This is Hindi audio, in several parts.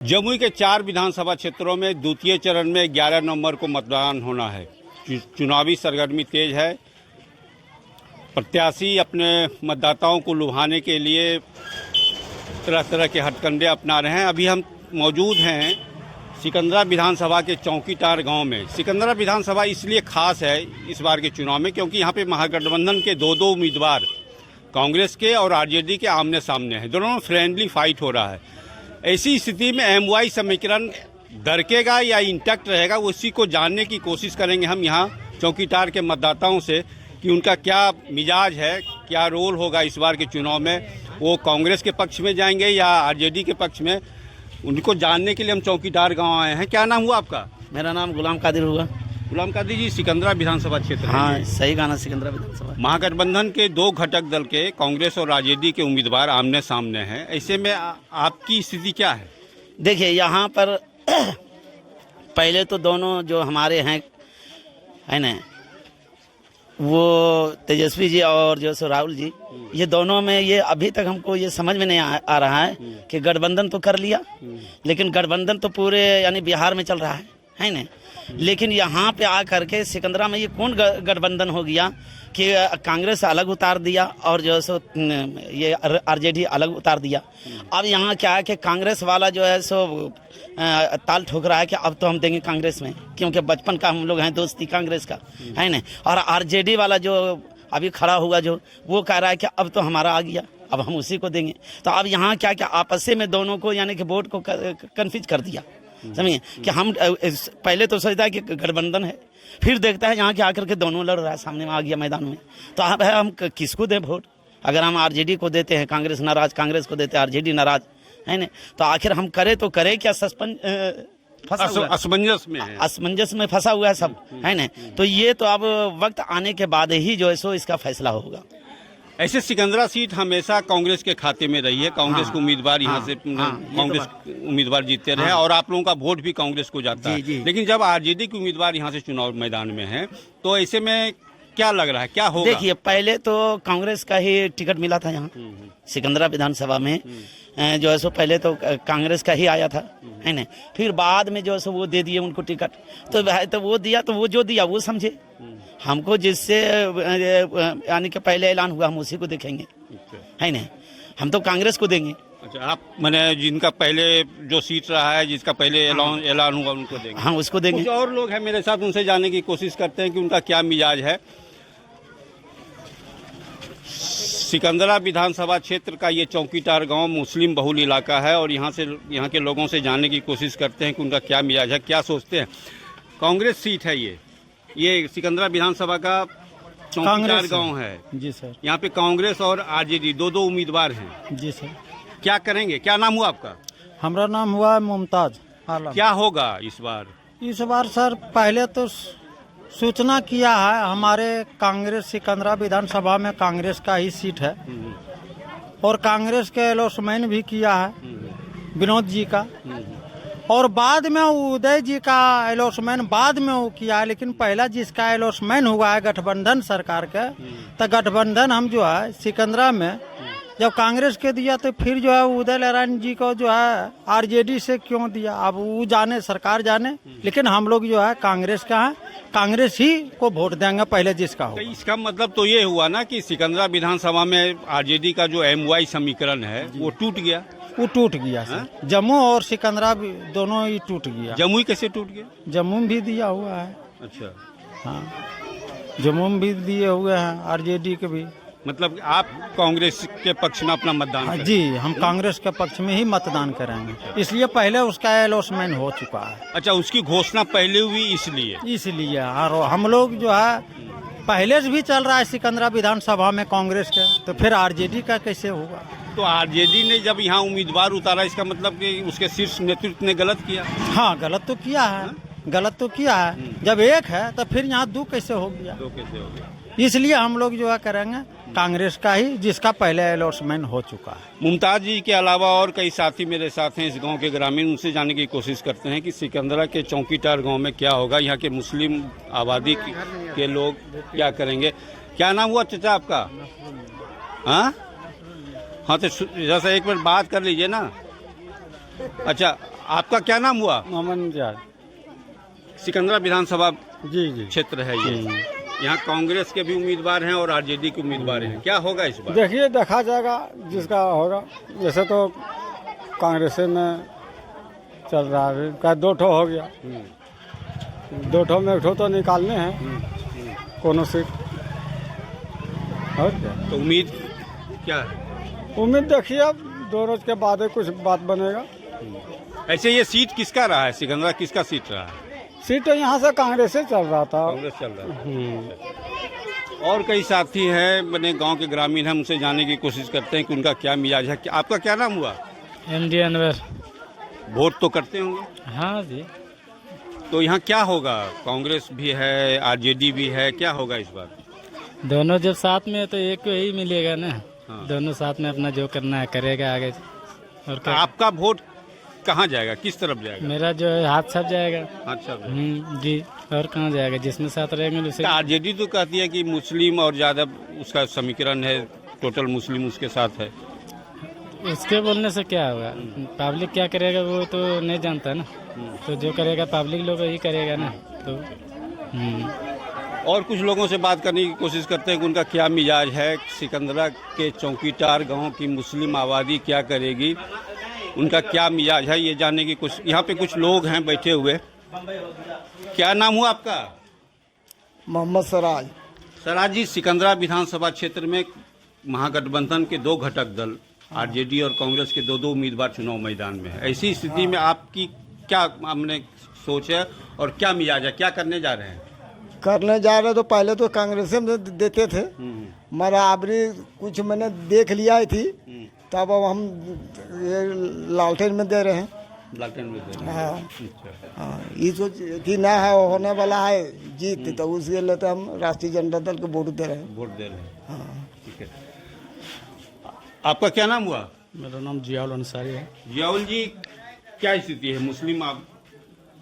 जमुई के 4 विधानसभा क्षेत्रों में द्वितीय चरण में 11 नवंबर को मतदान होना है। चुनावी सरगर्मी तेज है। प्रत्याशी अपने मतदाताओं को लुभाने के लिए तरह तरह के हथकंडे अपना रहे हैं। अभी हम मौजूद हैं सिकंदरा विधानसभा के चौकीटार गांव में। सिकंदरा विधानसभा इसलिए खास है इस बार के चुनाव में क्योंकि यहाँ पे महागठबंधन के दो उम्मीदवार कांग्रेस के और आरजेडी के आमने सामने हैं। दोनों में फ्रेंडली फाइट हो रहा है। ऐसी स्थिति में एमवाई समीकरण दरकेगा या इंटैक्ट रहेगा, उसी को जानने की कोशिश करेंगे हम यहाँ चौकीटार के मतदाताओं से कि उनका क्या मिजाज है, क्या रोल होगा इस बार के चुनाव में। वो कांग्रेस के पक्ष में जाएंगे या आरजेडी के पक्ष में, उनको जानने के लिए हम चौकीटार गांव आए हैं। क्या नाम हुआ आपका? मेरा नाम गुलाम कादिर हुआ। गुलाम कादिर जी, सिकंदरा विधानसभा क्षेत्र हाँ, सही गाना सिकंदरा विधानसभा। महागठबंधन के 2 घटक दल के कांग्रेस और आरजेडी के उम्मीदवार आमने सामने हैं। ऐसे में आपकी स्थिति क्या है? देखिए, यहाँ पर पहले तो दोनों जो हमारे हैं है ना, वो तेजस्वी जी और जो सो राहुल जी, ये दोनों में ये अभी तक हमको ये समझ में नहीं आ रहा है कि गठबंधन तो कर लिया, लेकिन गठबंधन तो पूरे यानी बिहार में चल रहा है ना। लेकिन यहाँ पे आकर के सिकंदरा में ये कौन गठबंधन हो गया कि कांग्रेस अलग उतार दिया और जो है सो ये आरजेडी अलग उतार दिया। अब यहाँ क्या है कि कांग्रेस वाला जो है सो ताल ठोक रहा है कि अब तो हम देंगे कांग्रेस में, क्योंकि बचपन का हम लोग हैं दोस्ती कांग्रेस का है ना। और आरजेडी वाला जो अभी खड़ा हुआ जो वो कह रहा है कि अब तो हमारा आ गया, अब हम उसी को देंगे। तो अब यहाँ क्या क्या आपस में दोनों को यानी कि वोट को कन्फ्यूज कर दिया, समझिए कि हम पहले तो सोचता है कि गठबंधन है, फिर देखता है यहाँ के आकर के दोनों लड़ रहा है, सामने में आ गया मैदान में। तो अब है हम किसको दें वोट? अगर हम आरजेडी को देते हैं, कांग्रेस नाराज, कांग्रेस को देते हैं आरजेडी नाराज, है ना। तो आखिर हम करें तो करें क्या? असमंजस में फंसा हुआ है सब, है ना। तो ये तो अब वक्त आने के बाद ही जो है सो इसका फैसला होगा। ऐसे सिकंदरा सीट हमेशा कांग्रेस के खाते में रही है। कांग्रेस के उम्मीदवार यहाँ से कांग्रेस उम्मीदवार जीतते रहे और आप लोगों का वोट भी कांग्रेस को जाता है। लेकिन जब आरजेडी के उम्मीदवार यहाँ से चुनाव मैदान में हैं, तो ऐसे में क्या लग रहा है, क्या होगा? देखिए, पहले तो कांग्रेस का ही टिकट मिला था यहाँ सिकंदरा विधानसभा में, जो है सो पहले तो कांग्रेस का ही आया था, है ना। फिर बाद में जो है सो वो दे दिए उनको टिकट। तो वो दिया, तो वो जो दिया वो समझे। हमको जिससे यानी कि पहले ऐलान हुआ हम उसी को देखेंगे, है ना। हम तो कांग्रेस को देंगे। अच्छा, आप मैंने जिनका पहले जो सीट रहा है, जिसका पहले ऐलान हुआ उनको देंगे? हाँ, उसको देंगे। कुछ और लोग हैं मेरे साथ, उनसे जानने की कोशिश करते हैं कि उनका क्या मिजाज है। सिकंदरा विधानसभा क्षेत्र का ये चौकीटार गांव मुस्लिम बहुल इलाका है और यहाँ के लोगों से जानने की कोशिश करते हैं कि उनका क्या मिजाज है, क्या सोचते हैं। कांग्रेस सीट है ये सिकंदरा विधानसभा का चौकीटार गांव है। जी सर। यहाँ पे कांग्रेस और आरजेडी दो उम्मीदवार हैं। जी सर। क्या करेंगे? क्या नाम हुआ आपका? हमारा नाम हुआ मुमताज आलम। क्या होगा इस बार? इस बार सर पहले तो सूचना किया है, हमारे कांग्रेस सिकंदरा विधानसभा में कांग्रेस का ही सीट है और कांग्रेस के एलोसमेंट भी किया है विनोद जी का, और बाद में उदय जी का एलोसमेंट बाद में वो किया है। लेकिन पहला जिसका एलोसमेंट हुआ है गठबंधन सरकार के, तो गठबंधन हम जो है सिकंदरा में जब कांग्रेस के दिया तो फिर जो है उदय नारायण जी को जो है आरजेडी से क्यों दिया, अब वो जाने, सरकार जाने। लेकिन हम लोग जो है कांग्रेस का है, कांग्रेस ही को वोट देंगे पहले जिसका हो। इसका मतलब तो ये हुआ ना कि सिकंदरा विधानसभा में आरजेडी का जो एमवाई समीकरण है वो टूट गया। वो टूट गया सर। जम्मू और सिकंदरा दोनों ही टूट गया। जमुई कैसे टूट गया? जम्मू में भी दिया हुआ है। अच्छा, हाँ, जम्मू में भी दिए हुए हैं आरजेडी के भी। मतलब आप कांग्रेस के पक्ष में अपना मतदान करेंगे? जी, हम कांग्रेस के पक्ष में ही मतदान करेंगे, इसलिए पहले उसका एलोसमेंट हो चुका है। अच्छा, उसकी घोषणा पहले हुई इसलिए हम लोग जो है पहले से भी चल रहा है सिकंदरा विधानसभा में कांग्रेस के, तो फिर आरजेडी का कैसे होगा? तो आरजेडी ने जब यहाँ उम्मीदवार उतारा, इसका मतलब कि उसके शीर्ष नेतृत्व ने गलत किया? हाँ, गलत तो किया है। जब एक है तो फिर यहाँ दो कैसे हो गया? इसलिए हम लोग जो है करेंगे कांग्रेस का ही, जिसका पहले अलॉटमेंट हो चुका है। मुमताज जी के अलावा और कई साथी मेरे साथ हैं इस गांव के ग्रामीण, उनसे जानने की कोशिश करते हैं कि सिकंदरा के चौकीटार गांव में क्या होगा, यहाँ के मुस्लिम आबादी के लोग क्या करेंगे। क्या नाम हुआ चाचा आपका? हाँ, तो जैसा एक मिनट बात कर लीजिए ना। अच्छा, आपका क्या नाम हुआ? मोहम्मद जाद। सिकंदरा विधानसभा जी जी। क्षेत्र है ये। यहाँ कांग्रेस के भी उम्मीदवार हैं और आरजेडी के उम्मीदवार हैं। क्या होगा इस बार? देखिए, देखा जाएगा जिसका होगा। जैसे तो कांग्रेस में चल रहा है, क्या 2 ठो हो गया, 2 ठो में 1 ठो तो निकालने हैं कोनो सीट। और क्या तो उम्मीद क्या है? उम्मीद देखिए, अब 2 रोज के बाद ही कुछ बात बनेगा। ऐसे ये सीट किसका रहा है? सिकंदरा किसका सीट रहा है? सीट तो यहाँ से कांग्रेस से चल रहा था। कांग्रेस चल रहा है। और कई साथी हैं, मैंने गांव के ग्रामीण हैं, उनसे जानने की कोशिश करते हैं कि उनका क्या मिजाज है। आपका क्या नाम हुआ? MD अनवर। वोट तो करते होंगे? हाँ जी। तो यहाँ क्या होगा? कांग्रेस भी है, आरजेडी भी है, क्या होगा इस बार? दोनों जब साथ में है तो एक को ही मिलेगा ना। हाँ। दोनों साथ में अपना जो करना है करेगा आगे। और क्या? आपका वोट कहाँ जाएगा, किस तरफ जाएगा? मेरा जो है हाथ छप जाएगा। अच्छा। जी। और कहाँ जाएगा? जिसमें साथ रहेंगे उसे। आरजेडी तो कहती है कि मुस्लिम और ज्यादा उसका समीकरण है, टोटल मुस्लिम उसके साथ है। उसके बोलने से क्या होगा? पब्लिक क्या करेगा वो तो नहीं जानता ना। तो जो करेगा पब्लिक लोग ही करेगा ना। तो और कुछ लोगों से बात करने की कोशिश करते हैं कि उनका क्या मिजाज है। सिकंदरा के चौकीटार गांव की मुस्लिम आबादी क्या करेगी, उनका क्या मिजाज है, ये जानने की कुछ। यहाँ पे कुछ लोग हैं बैठे हुए। क्या नाम हुआ आपका? मोहम्मद सराज। सराज जी, सिकंदरा विधानसभा क्षेत्र में महागठबंधन के 2 घटक दल आरजेडी और कांग्रेस के 2 उम्मीदवार चुनाव मैदान में है। ऐसी स्थिति में आपकी क्या हमने सोच है और क्या मिजाज है, क्या करने जा रहे हैं? करने जा रहे तो पहले तो कांग्रेस में देते थे, बराबरी कुछ मैंने देख लिया ही थी, तब अब हम ये लालटेन में दे रहे हैं। लालटेन में दे रहे हैं। हाँ अच्छा। हाँ, ये सोच कि ना है होने वाला है जीत, तो उसके लिए तो हम राष्ट्रीय जनता दल को वोट दे रहे हैं। वोट दे रहे हैं। हाँ। ठीक है। आपका क्या नाम हुआ? मेरा नाम जियाउल अंसारी है। जियाउल जी, क्या स्थिति है? मुस्लिम आप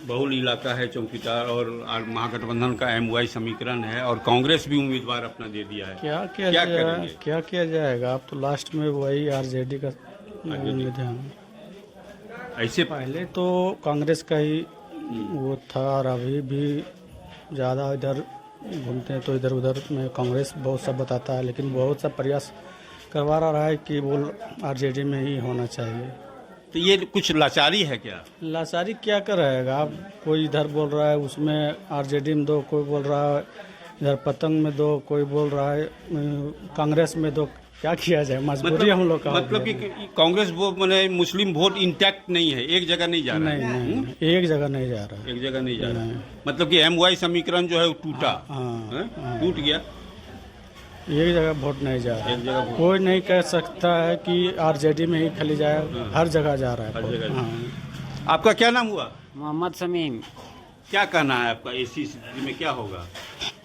बहुल इलाका है चौकीदार, और महागठबंधन का MY समीकरण है और कांग्रेस भी उम्मीदवार अपना दे दिया है। क्या करेंगे? क्या किया जाएगा? अब तो लास्ट में वही आरजेडी का उम्मीद है। ऐसे पहले तो कांग्रेस का ही वो था, और अभी भी ज़्यादा इधर घूमते हैं तो इधर उधर में कांग्रेस बहुत सा बताता है, लेकिन बहुत सा प्रयास करवा रहा है कि वो आरजेडी में ही होना चाहिए। तो ये कुछ लाचारी है क्या? लाचारी क्या कर रहेगा? अब कोई इधर बोल रहा है उसमें आरजेडी में दो, कोई बोल रहा है इधर पतंग में दो, कोई बोल रहा है कांग्रेस में दो। क्या किया जाए? मजबूरी हम लोग का। मतलब कि कांग्रेस वो मैंने मुस्लिम वोट इंटैक्ट नहीं है, एक जगह नहीं जा रहा है। नहीं, एक जगह नहीं जा रहा है। एक जगह नहीं जा रहा है। मतलब कि MY समीकरण जो है वो टूटा, टूट गया। एक जगह वोट नहीं जा रहा एक जगह है। कोई नहीं कह सकता है कि आरजेडी में ही खाली जाए, हर जगह जा रहा है। हर जगह। हाँ। आपका क्या नाम हुआ? मोहम्मद समीम। क्या कहना है आपका? ऐसी स्थिति में क्या होगा?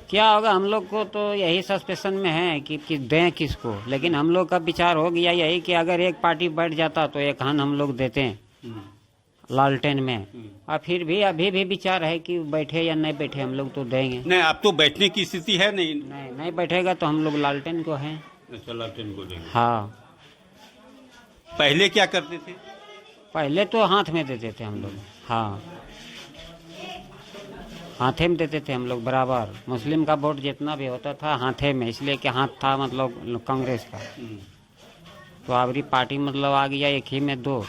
क्या होगा? हम लोग को तो यही सस्पेंशन में है कि दें किसको, लेकिन हम लोग का विचार हो गया यही कि अगर एक पार्टी बैठ जाता तो एक हान हम लोग देते हैं लालटेन में। और फिर भी अभी भी विचार है कि बैठे या नहीं बैठे, हम लोग तो देंगे। नहीं, अब तो बैठने की स्थिति है नहीं बैठेगा तो हम लोग लालटेन को हैं। अच्छा, लालटेन को देंगे। हाँ, पहले क्या करते थे? पहले तो हाथ में देते थे हम लोग। हाँ, हाथे में देते थे हम लोग बराबर। मुस्लिम का वोट जितना भी होता था हाथे में, इसलिए कि हाथ था मतलब कांग्रेस का। तो अबरी पार्टी मतलब आ गया एक ही में 2,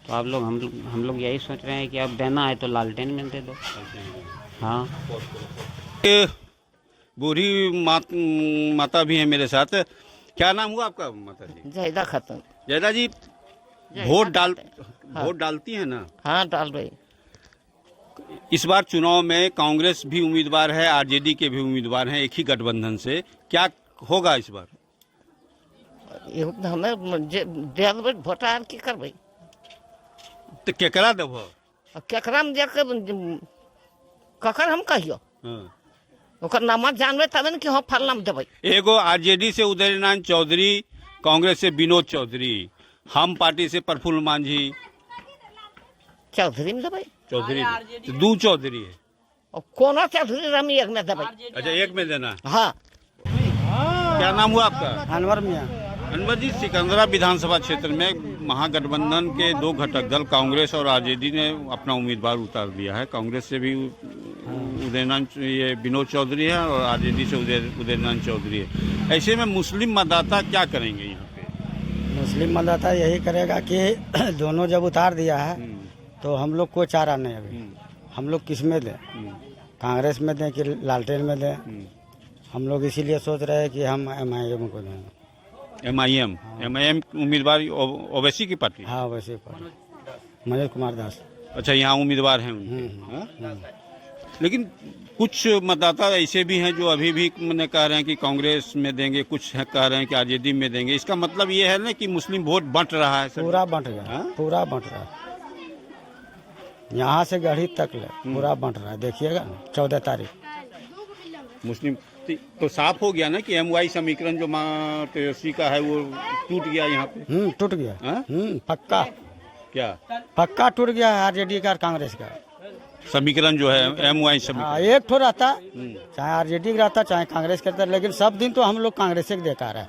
तो आप लोग हम लोग यही सोच रहे हैं कि अब देना है तो लालटेन में दे दो। हाँ। बूढ़ी माता भी है मेरे साथ। क्या नाम हुआ आपका माता जी? जैदा खत्म। जयदा जी, वोट डालती है ना? हाँ, डाल रही। इस बार चुनाव में कांग्रेस भी उम्मीदवार है, आरजेडी के भी उम्मीदवार हैं, एक ही गठबंधन से। क्या होगा इस बार? हमें वोट आर की करबे तो केकरा देव? केकरा में जाकर ककर हम कहियो हाँ। ओकर नाम जानबे तबे न कि हम फलना में देबै। एगो आरजेडी से उदय नारायण चौधरी, कांग्रेस से विनोद चौधरी, हम पार्टी से प्रफुल्ल मांझी। चौधरी में देबै। चौधरी तो 2 चौधरी है। और कोनो चौधरी हम एक में देबै। अच्छा, एक में देना। हाँ। क्या नाम हुआ आपका? अनवर मियाँ। अनवर जी, सिकंदरा विधानसभा क्षेत्र में महागठबंधन के दो घटक दल कांग्रेस और आरजेडी ने अपना उम्मीदवार उतार दिया है। कांग्रेस से भी उदयनारायण ये विनोद चौधरी है और आरजेडी से उदयनारायण चौधरी है। ऐसे में मुस्लिम मतदाता क्या करेंगे यहाँ पे? मुस्लिम मतदाता यही करेगा कि दोनों जब उतार दिया है तो हम लोग को चारा नहीं अभी, हम लोग किस में दें, कांग्रेस में दें कि लालटेन में दें। हम लोग इसीलिए सोच रहे हैं कि हम MIM को देंगे। MIM उम्मीदवार ओवैसी की पार्टी? हाँ वैसे पार्टी मनोज कुमार दास। अच्छा, यहाँ उम्मीदवार हैं उनके। हाँ? लेकिन कुछ मतदाता ऐसे भी हैं जो अभी भी मैंने कह रहे हैं कि कांग्रेस में देंगे, कुछ कह रहे हैं कि आरजेडी में देंगे। इसका मतलब ये है ना कि मुस्लिम वोट बंट रहा है सर? पूरा बंट गया। हाँ? पूरा बंट रहा है, यहाँ से गढ़ी तक ले पूरा बंट रहा है। देखिएगा 14 तारीख मुस्लिम तो साफ हो गया ना कि MY समीकरण जो माँ तेजस्वी का है वो टूट गया यहाँ पे। टूट गया। हाँ? पक्का क्या पक्का टूट गया है आरजेडी का और कांग्रेस का समीकरण जो है MY हाँ, समीकरण? एक ठो रहता, चाहे आरजेडी का रहता चाहे कांग्रेस का रहता, लेकिन सब दिन तो हम लोग कांग्रेस के देकर है।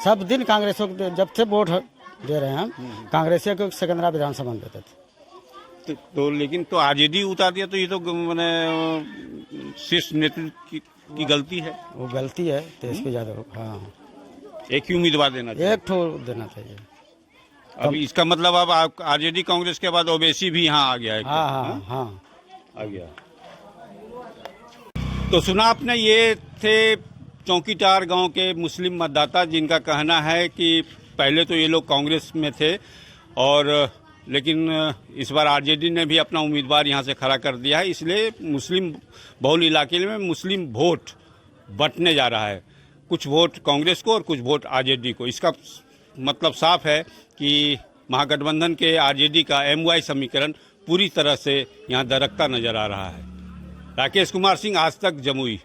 सब दिन कांग्रेस को जब से वोट दे रहे हैं हम कांग्रेस को सिकंदरा विधानसभा में देते थे। तो लेकिन तो आरजेडी उतार दिया तो ये तो मैंने शीर्ष नेतृत्व की गलती है। वो गलती है तेजस्वी यादव। हाँ, एक ही उम्मीदवार देना चाहिए। एक ठो देना चाहिए। अब इसका मतलब अब आरजेडी कांग्रेस के बाद ओवैसी भी यहाँ आ गया है। हाँ हाँ हाँ आ गया। तो सुना आपने, ये थे चौकीटार गांव के मुस्लिम मतदाता जिनका कहना है कि पहले तो ये लोग कांग्रेस में थे और लेकिन इस बार आरजेडी ने भी अपना उम्मीदवार यहाँ से खड़ा कर दिया है, इसलिए मुस्लिम बहुल इलाके में मुस्लिम वोट बंटने जा रहा है। कुछ वोट कांग्रेस को और कुछ वोट आरजेडी को। इसका मतलब साफ है कि महागठबंधन के आरजेडी का MY समीकरण पूरी तरह से यहाँ दरकता नजर आ रहा है। राकेश कुमार सिंह, आज तक, जमुई।